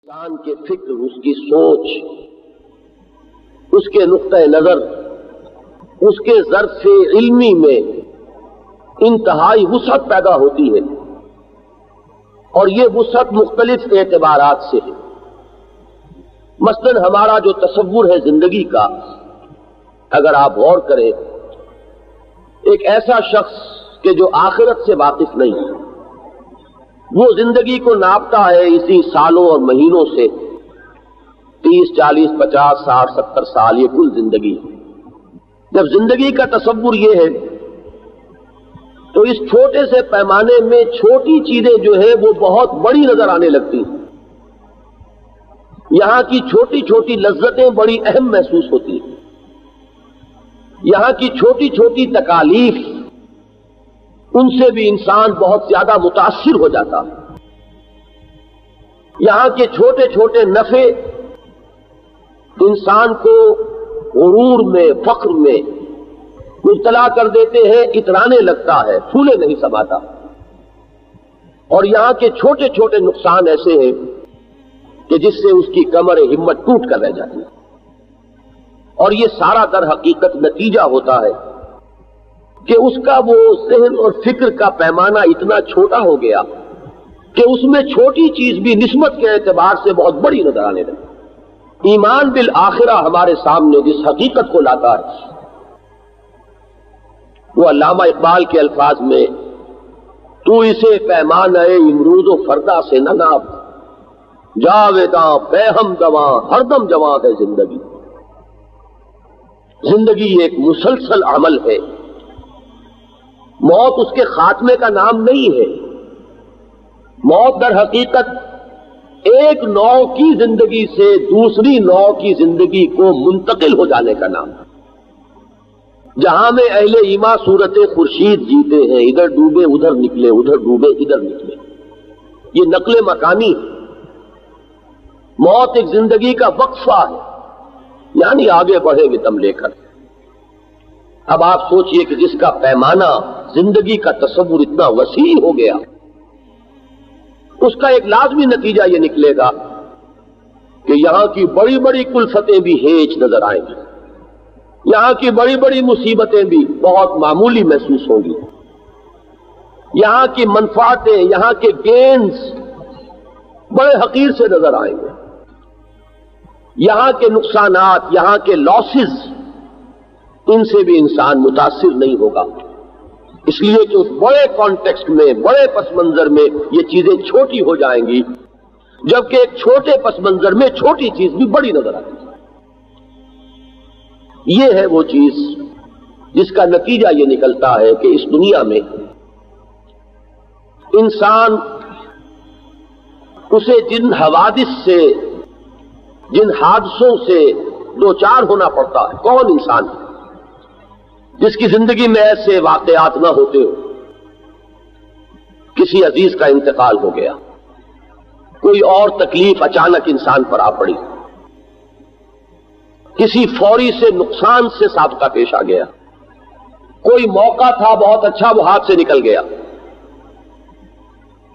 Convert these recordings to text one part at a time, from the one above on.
انسان کے فکر، اس کی سوچ، اس کے نقطۂ نظر، اس کے ظرف علمی میں انتہائی وسعت پیدا ہوتی ہے، اور یہ وسعت مختلف اعتبارات سے ہے۔ مثلاً ہمارا جو تصور ہے زندگی کا، اگر آپ غور کریں، ایک ایسا شخص کہ جو آخرت سے واقف نہیں ہے، وہ زندگی کو ناپتا ہے اسی سالوں اور مہینوں سے، 30، 40، 50، 60، 70 سال، یہ کل زندگی ہے۔ جب زندگی کا تصور یہ ہے تو اس چھوٹے سے پیمانے میں چھوٹی چیزیں جو ہے وہ بہت بڑی نظر آنے لگتی ہیں، یہاں کی چھوٹی چھوٹی لذتیں بڑی اہم محسوس ہوتی ہیں، یہاں کی چھوٹی چھوٹی تکالیف، ان سے بھی انسان بہت زیادہ متاثر ہو جاتا ہے، یہاں کے چھوٹے چھوٹے نفع انسان کو غرور میں، فخر میں مبتلا کر دیتے ہیں، اترانے لگتا ہے، پھولے نہیں سماتا۔ اور یہاں کے چھوٹے چھوٹے نقصان ایسے ہیں کہ جس سے اس کی کمر ہمت ٹوٹ کر رہ جاتی ہے، اور یہ سارا در حقیقت نتیجہ ہوتا ہے کہ اس کا وہ ذہن اور فکر کا پیمانہ اتنا چھوٹا ہو گیا کہ اس میں چھوٹی چیز بھی نسبت کے اعتبار سے بہت بڑی نظر آنے لگی۔ ایمان بالآخرہ ہمارے سامنے جس حقیقت کو لاتا ہے، وہ علامہ اقبال کے الفاظ میں تو اسے پیمانہ امروز و فردا سے نہ ناپ، جاویداں بے ہم دواں ہر دم جواں ہے زندگی۔ زندگی ایک مسلسل عمل ہے، موت اس کے خاتمے کا نام نہیں ہے۔ موت در حقیقت ایک نوع کی زندگی سے دوسری نوع کی زندگی کو منتقل ہو جانے کا نام ہے۔ جہاں میں اہل ایمان صورت خورشید جیتے ہیں، ادھر ڈوبے ادھر نکلے، ادھر ڈوبے ادھر نکلے، یہ نقل مکانی ہے۔ موت ایک زندگی کا وقفہ ہے، یعنی آگے بڑھے گے دم لے کر۔ اب آپ سوچئے کہ جس کا پیمانہ زندگی کا تصور اتنا وسیع ہو گیا، اس کا ایک لازمی نتیجہ یہ نکلے گا کہ یہاں کی بڑی بڑی کلفتیں بھی ہیچ نظر آئیں گی، یہاں کی بڑی بڑی مصیبتیں بھی بہت معمولی محسوس ہوں گی، یہاں کی منفعتیں، یہاں کے گینز بڑے حقیر سے نظر آئیں گے، یہاں کے نقصانات، یہاں کے لاسز، ان سے بھی انسان متاثر نہیں ہوگا، اس لیے کہ اس بڑے کانٹیکسٹ میں، بڑے پس منظر میں یہ چیزیں چھوٹی ہو جائیں گی، جبکہ ایک چھوٹے پس منظر میں چھوٹی چیز بھی بڑی نظر آتی ہے۔ یہ ہے وہ چیز جس کا نتیجہ یہ نکلتا ہے کہ اس دنیا میں انسان اسے جن حوادث سے، جن حادثوں سے دوچار ہونا پڑتا ہے، کون انسان ہے جس کی زندگی میں ایسے واقعات نہ ہوتے ہو؟ کسی عزیز کا انتقال ہو گیا، کوئی اور تکلیف اچانک انسان پر آ پڑی، کسی فوری سے نقصان سے سابقہ پیش آ گیا، کوئی موقع تھا بہت اچھا وہ ہاتھ سے نکل گیا۔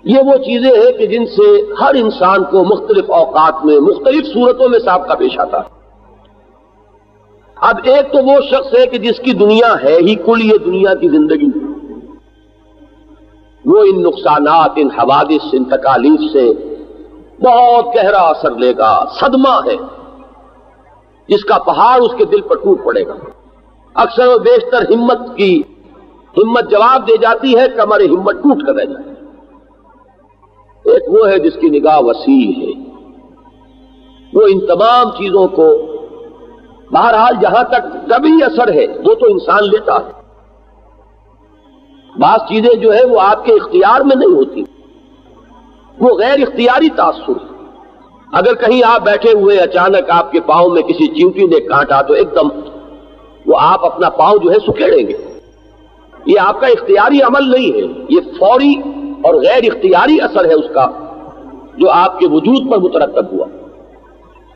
یہ وہ چیزیں ہیں کہ جن سے ہر انسان کو مختلف اوقات میں، مختلف صورتوں میں سابقہ پیش آتا ہے۔ اب ایک تو وہ شخص ہے کہ جس کی دنیا ہے ہی کل یہ دنیا کی زندگی، وہ ان نقصانات، ان حوادث، ان تکالیف سے بہت گہرا اثر لے گا، صدمہ ہے جس کا پہاڑ اس کے دل پر ٹوٹ پڑے گا۔ اکثر و بیشتر ہمت جواب دے جاتی ہے، کمر ہمت ٹوٹ کر رہ جاتی ہے۔ ایک وہ ہے جس کی نگاہ وسیع ہے، وہ ان تمام چیزوں کو بہرحال جہاں تک طبعی اثر ہے وہ تو انسان لیتا ہے، بعض چیزیں جو ہے وہ آپ کے اختیار میں نہیں ہوتی، وہ غیر اختیاری تاثر ہے۔ اگر کہیں آپ بیٹھے ہوئے اچانک آپ کے پاؤں میں کسی چیونٹی نے کاٹا تو ایک دم وہ آپ اپنا پاؤں جو ہے سکیڑیں گے، یہ آپ کا اختیاری عمل نہیں ہے، یہ فوری اور غیر اختیاری اثر ہے اس کا جو آپ کے وجود پر مترتب ہوا۔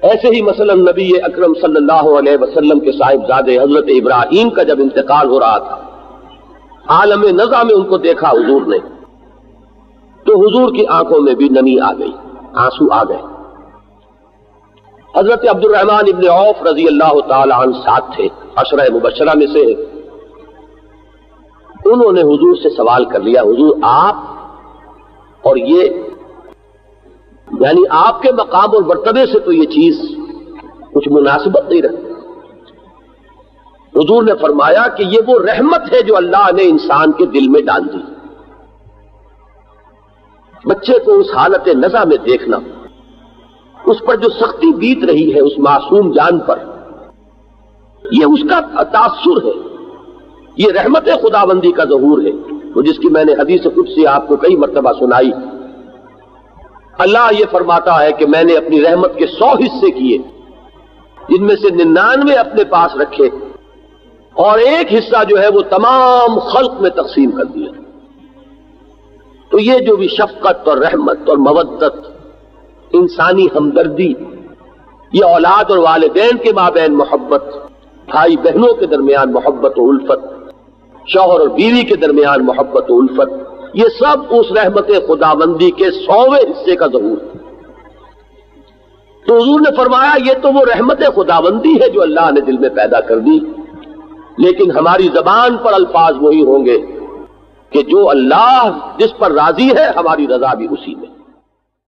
ایسے ہی مثلا نبی اکرم صلی اللہ علیہ وسلم کے صاحبزادے حضرت ابراہیم کا جب انتقال ہو رہا تھا، عالم نزع میں ان کو دیکھا حضور نے، تو حضور کی آنکھوں میں بھی نمی آ گئی، آنسو آ گئے، حضرت عبد الرحمن ابن عوف رضی اللہ تعالی عنہ ساتھ تھے، عشرہ مبشرہ میں سے۔ انہوں نے حضور سے سوال کر لیا، حضور آپ اور یہ یعنی آپ کے مقام اور مرتبے سے تو یہ چیز کچھ مناسبت نہیں رکھتی۔ حضور نے فرمایا کہ یہ وہ رحمت ہے جو اللہ نے انسان کے دل میں ڈال دی۔ بچے کو اس حالت نزع میں دیکھنا، اس پر جو سختی بیت رہی ہے اس معصوم جان پر، یہ اس کا تاثر ہے، یہ رحمت خداوندی کا ظہور ہے، تو جس کی میں نے حدیث قدسی آپ کو کئی مرتبہ سنائی۔ اللہ یہ فرماتا ہے کہ میں نے اپنی رحمت کے 100 حصے کیے، جن میں سے 99 اپنے پاس رکھے اور ایک حصہ جو ہے وہ تمام خلق میں تقسیم کر دیا۔ تو یہ جو بھی شفقت اور رحمت اور مودت، انسانی ہمدردی، یہ اولاد اور والدین کے مابین محبت، بھائی بہنوں کے درمیان محبت و الفت، شوہر اور بیوی کے درمیان محبت و الفت، یہ سب اس رحمت خداوندی کے 100ویں حصے کا ظہور ہے۔ تو حضور نے فرمایا یہ تو وہ رحمت خداوندی ہے جو اللہ نے دل میں پیدا کر دی، لیکن ہماری زبان پر الفاظ وہی ہوں گے کہ جو اللہ جس پر راضی ہے ہماری رضا بھی اسی